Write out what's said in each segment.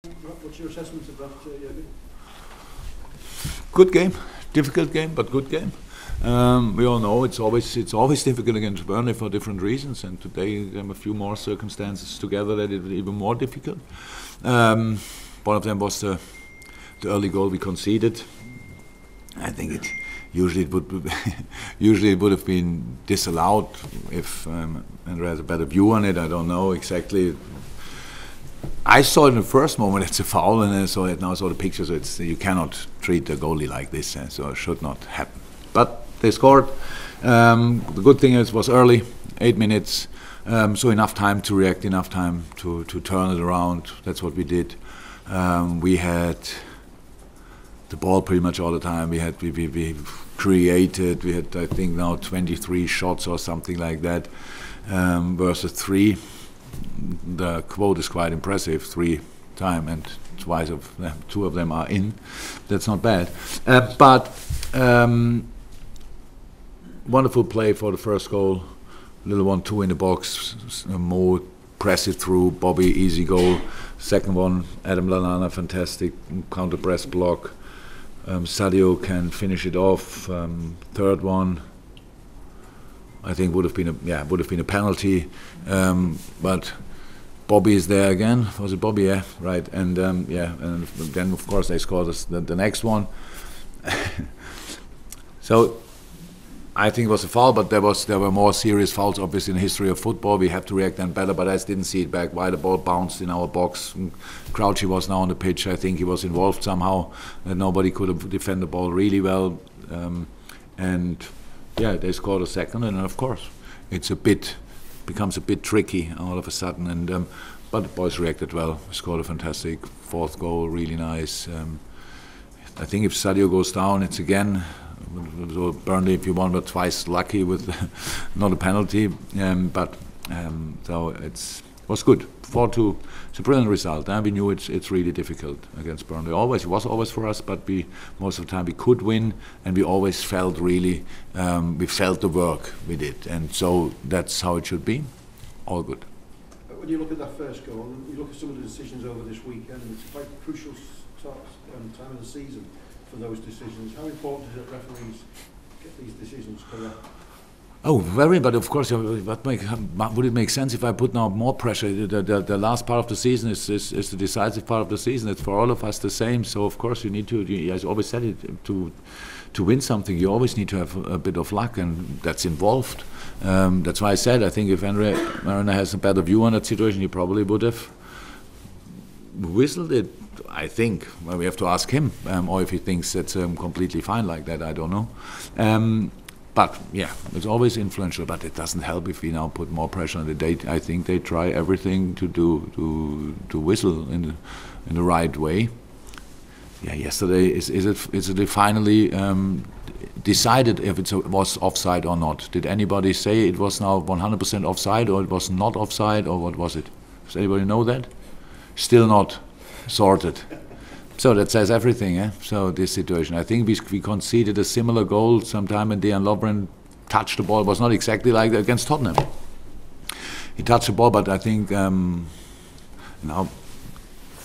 What's your assessment of that, Jurgen? Good game, difficult game, but good game. We all know it's always difficult against Burnley for different reasons, and today there were a few more circumstances together that it was even more difficult. One of them was the early goal we conceded. I think usually it would have been disallowed if Andrea has a better view on it. I don't know exactly. I saw it in the first moment, it's a foul, and now I saw the picture, so you cannot treat a goalie like this, so it should not happen. But they scored. The good thing is it was early, 8 minutes, so enough time to react, enough time to turn it around. That's what we did. We had the ball pretty much all the time. We created, we had I think now 23 shots or something like that, versus 3. The quote is quite impressive, 3 times, and twice of them, 2 of them are in. That's not bad. But wonderful play for the first goal. Little 1-2 in the box. Mo press it through. Bobby, easy goal. Second one, Adam Lallana, fantastic counter press block. Sadio can finish it off. Third one, I think would have been a penalty, but Bobby is there again. Was it Bobby? Yeah, right. And and then of course they scored the next one. So I think it was a foul, but there were more serious fouls obviously in the history of football. We have to react then better, but I didn't see it back. Why the ball bounced in our box. Crouchy was now on the pitch. I think he was involved somehow. Nobody could have defended the ball really well, and. Yeah, they scored a second, and of course, becomes a bit tricky all of a sudden. And but the boys reacted well. Scored a fantastic 4th goal, really nice. I think if Sadio goes down, it's again so Burnley, if you want, were twice lucky with not a penalty. So it was good. 4-2. It's a brilliant result. We knew it's really difficult against Burnley. It was always for us, but most of the time we could win, and we always felt really we felt the work we did, and so that's how it should be. All good. When you look at that first goal, and you look at some of the decisions over this weekend, it's quite a crucial time of the season for those decisions. How important is it referees get these decisions correct? Oh, very, but of course, would it make sense if I put now more pressure? The last part of the season is the decisive part of the season. It's for all of us the same. So of course you need to. I always said it, to win something, you always need to have a bit of luck, and that's involved. That's why I said I think if Mariner has a better view on that situation, he probably would have whistled it. I think. Well, we have to ask him, or if he thinks it's completely fine like that. I don't know. But yeah, it's always influential. But it doesn't help if we now put more pressure on the. I think they try everything to whistle in the right way. Yeah, yesterday is it finally decided if it was offside or not? Did anybody say it was now 100% offside, or it was not offside, or what was it? Does anybody know that? Still not sorted. So that says everything, eh? So this situation, I think we conceded a similar goal sometime, and Dejan Lovren touched the ball. It was not exactly like that against Tottenham. He touched the ball, but I think now,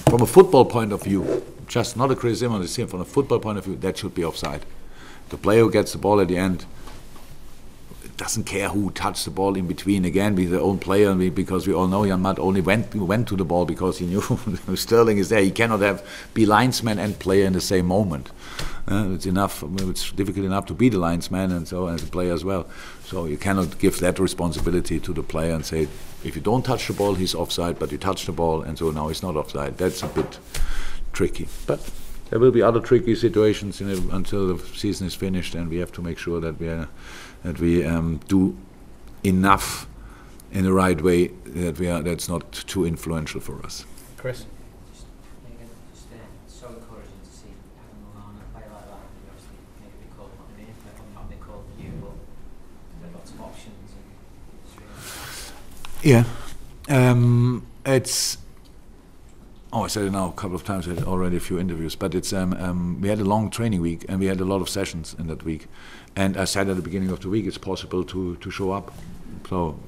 from a football point of view, just not a criticism on the team, from a football point of view, that should be offside. The player who gets the ball at the end doesn't care who touched the ball in between. Again, with their own player, because we all know Jan Maat only went to the ball because he knew Sterling is there. He cannot be linesman and player in the same moment. It's difficult enough to be the linesman and so as a player as well. So you cannot give that responsibility to the player and say, if you don't touch the ball, he's offside, but you touch the ball, and so now he's not offside. That's a bit tricky. But there will be other tricky situations until the season is finished, and we have to make sure that we do enough in the right way that's not too influential for us. Chris? Just so encouraging to see Adam Lallana play like that. And obviously maybe be called on him, not be called for you, but there are lots of options. It's. I said it now a couple of times. I had already a few interviews, but it's we had a long training week, and we had a lot of sessions in that week. And I said at the beginning of the week, it's possible to show up. So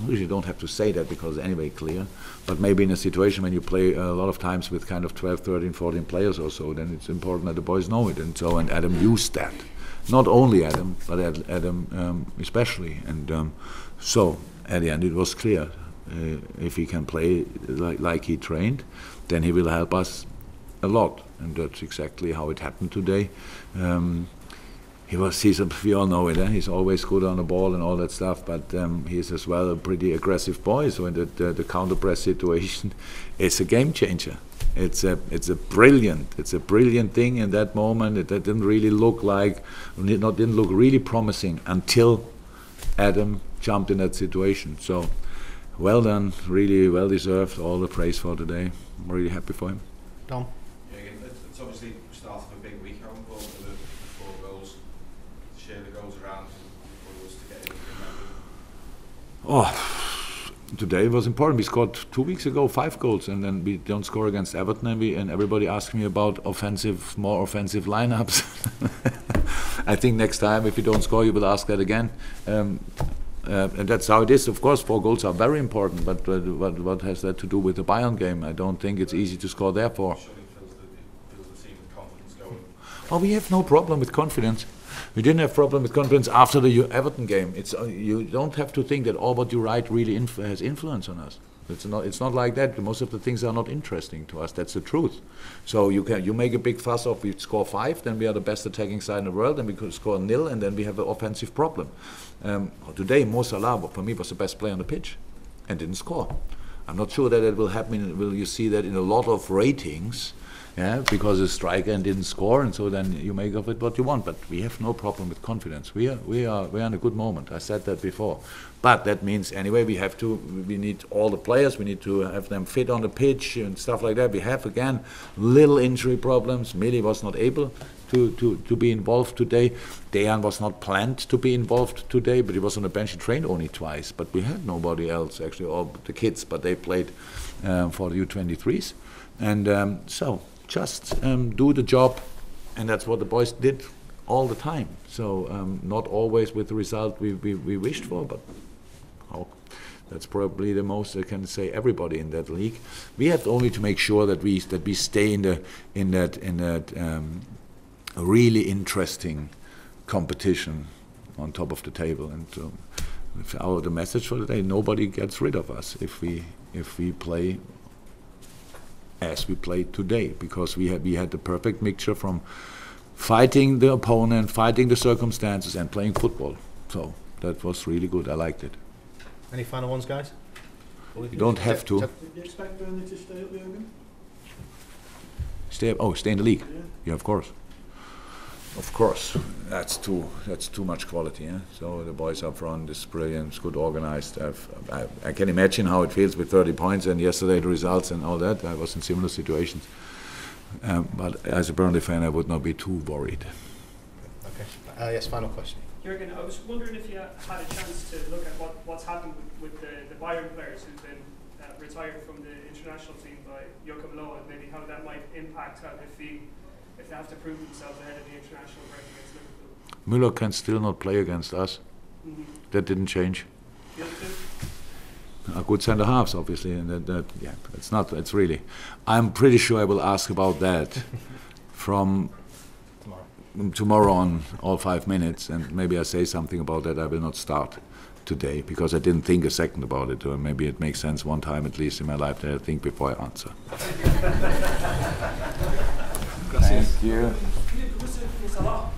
You don't have to say that because it's anyway clear, but maybe in a situation when you play a lot of times with kind of 12, 13, 14 players or so, then it's important that the boys know it, and Adam used that. Not only Adam, but Adam especially, and so at the end it was clear, if he can play like he trained, then he will help us a lot, and that's exactly how it happened today. We all know it, he's always good on the ball and all that stuff, but he's as well a pretty aggressive boy, so in the counter press situation, it's a game changer. It's a brilliant thing in that moment. It didn't really look didn't look really promising until Adam jumped in that situation. So well done, really well deserved, all the praise for today. I'm really happy for him. Dom? Yeah, it's obviously the start of a big week, haven't we? The 4 goals, share the goals around for us to get in that. Today was important. We scored 2 weeks ago 5 goals, and then we don't score against Everton, and everybody asked me about more offensive lineups. I think next time, if you don't score, you will ask that again. And that's how it is. Of course, 4 goals are very important, but what has that to do with the Bayern game? I don't think it's easy to score there 4. Surely fills the team with confidence going. Oh, we have no problem with confidence. We didn't have problem with confidence after the Everton game. It's you don't have to think that all what you write really has influence on us. It's not like that. Most of the things are not interesting to us. That's the truth. So you make a big fuss of we score 5, then we are the best attacking side in the world, and we could score 0, and then we have an offensive problem. Today, Mo Salah for me was the best player on the pitch, and didn't score. I'm not sure that it will happen. Will you see that in a lot of ratings? Yeah, because a striker and didn't score, and so then you make of it what you want. But we have no problem with confidence. We are in a good moment. I said that before. But that means anyway we need all the players. We need to have them fit on the pitch and stuff like that. We have again little injury problems. Mili was not able to be involved today. Dejan was not planned to be involved today, but he was on the bench. He trained only twice. But we had nobody else actually, all the kids. But they played for the U23s, and so. Just do the job, and that's what the boys did all the time. So not always with the result we wished for, but that's probably the most I can say. Everybody in that league, we have only to make sure that we stay in that really interesting competition on top of the table. And the message for today: nobody gets rid of us if we play as we played today, because we had the perfect mixture from fighting the opponent, fighting the circumstances, and playing football. So that was really good. I liked it. Any final ones, guys? You don't have to. Did you expect Burnley to stay up, Jurgen? Stay in the league? Yeah. Yeah, of course. Of course, that's too much quality. Yeah? So the boys up front is brilliant, it's good organized. I can imagine how it feels with 30 points and yesterday the results and all that. I was in similar situations, but as a Burnley fan, I would not be too worried. Okay. Yes, final question. Jurgen, I was wondering if you had a chance to look at what's happened with the Bayern players who've been retired from the international team by Jurgen Klopp, and maybe how that might impact how they feel if they have to prove themselves ahead of the international break against Liverpool. Müller can still not play against us. Mm-hmm. That didn't change. The other two? Good centre halves, obviously, and yeah, it's not. It's really. I'm pretty sure I will ask about that from tomorrow on, all 5 minutes, and maybe I say something about that. I will not start today because I didn't think a second about it, or maybe it makes sense one time at least in my life that I think before I answer. Gracias. Thank you. Salah.